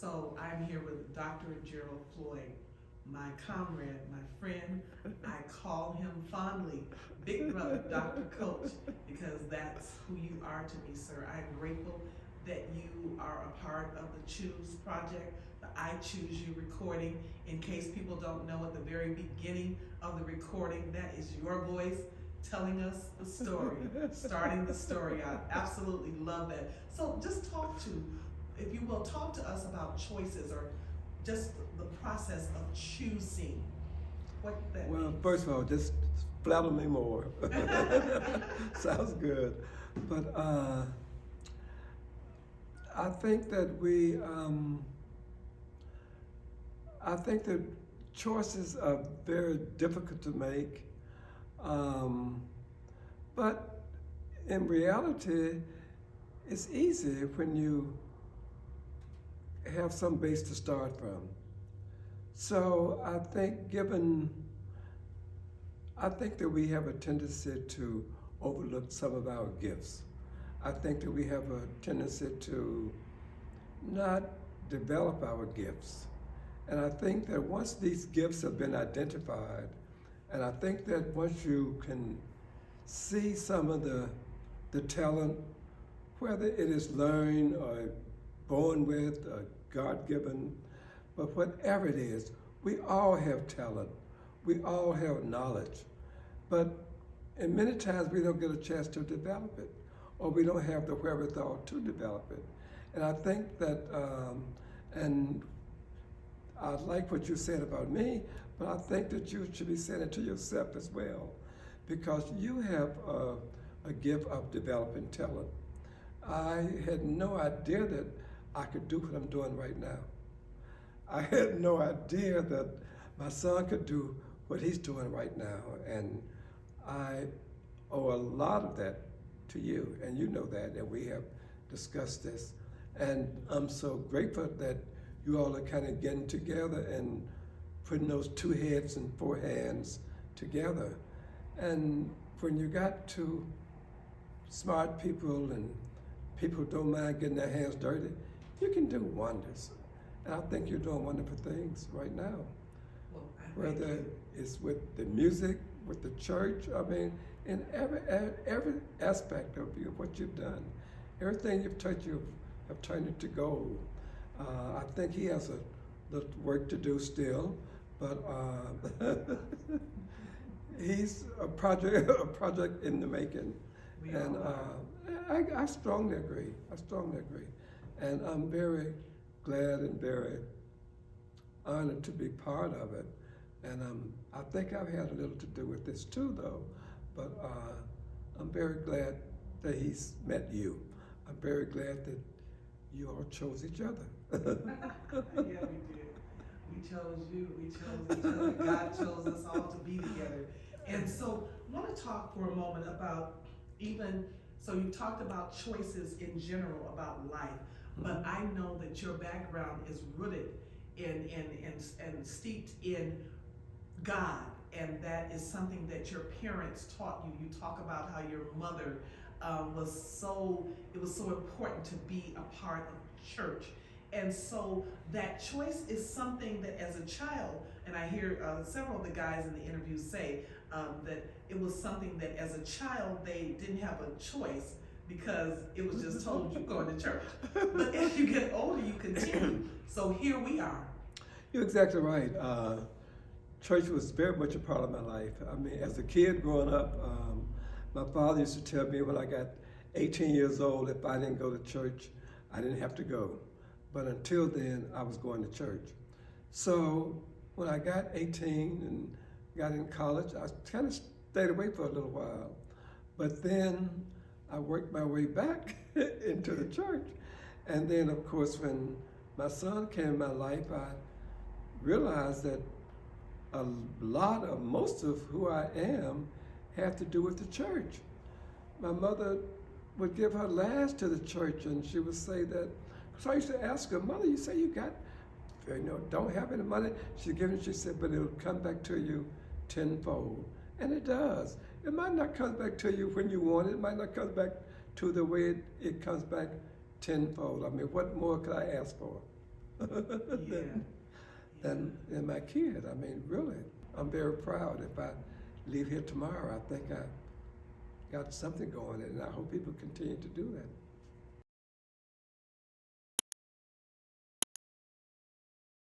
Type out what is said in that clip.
So I'm here with Dr. Gerald Floyd, my comrade, my friend. I call him fondly Big Brother, Dr. Coach, because that's who you are to me, sir. I'm grateful that you are a part of the Choose Project, the I Choose You recording. In case people don't know, at the very beginning of the recording, that is your voice telling us the story, starting the story. I absolutely love that. So just if you will, talk to us about choices or just the process of choosing. What that Well, means. first of all, just flatter me more. Sounds good. But I think that I think that choices are very difficult to make. But in reality, it's easy when you have some base to start from. So I think that we have a tendency to overlook some of our gifts. I think that we have a tendency to not develop our gifts. And I think that once these gifts have been identified, and I think that once you can see some of the talent, whether it is learned or born with or God-given, but whatever it is, we all have talent. We all have knowledge. But and many times we don't get a chance to develop it, or we don't have the wherewithal to develop it. And I think that, and I like what you said about me, but I think that you should be saying it to yourself as well, because you have a gift of developing talent. I had no idea that I could do what I'm doing right now. I had no idea that my son could do what he's doing right now, and I owe a lot of that to you, and you know that, and we have discussed this. And I'm so grateful that you all are kind of getting together and putting those two heads and four hands together. And when you got two smart people and people who don't mind getting their hands dirty, you can do wonders. And I think you're doing wonderful things right now. Well, Whether it's with the music, with the church, I mean, in every aspect of you, what you've done, everything you've touched, you have turned it to gold. I think he has a little work to do still, but he's a project in the making. And I strongly agree. I strongly agree. And I'm very glad and very honored to be part of it. And I think I've had a little to do with this too, though. But I'm very glad that he's met you. I'm very glad that you all chose each other. Yeah, we did. We chose you. We chose each other. God chose us all to be together. And so I want to talk for a moment about so you talked about choices in general, about life, but I know that your background is rooted and steeped in God, and that is something that your parents taught you. You talk about how your mother it was so important to be a part of church. And so that choice is something that as a child, and I hear several of the guys in the interview say that it was something that as a child they didn't have a choice because it was just told you going to church. But as you get older, you continue. So here we are. You're exactly right. Church was very much a part of my life. I mean, as a kid growing up, my father used to tell me when I got 18 years old, if I didn't go to church, I didn't have to go. But until then, I was going to church. So when I got 18 and got in college, I kind of stayed away for a little while. But then I worked my way back into the church. And then, of course, when my son came in my life, I realized that most of who I am had to do with the church. My mother would give her last to the church, and she would say that, so I used to ask her, Mother, you say you don't have any money? She said, but it'll come back to you tenfold. And it does. It might not come back to you when you want it. It might not come back to the way it comes back tenfold. I mean, what more could I ask for? than my kid. I mean, really, I'm very proud. If I leave here tomorrow, I think I got something going, and I hope people continue to do that.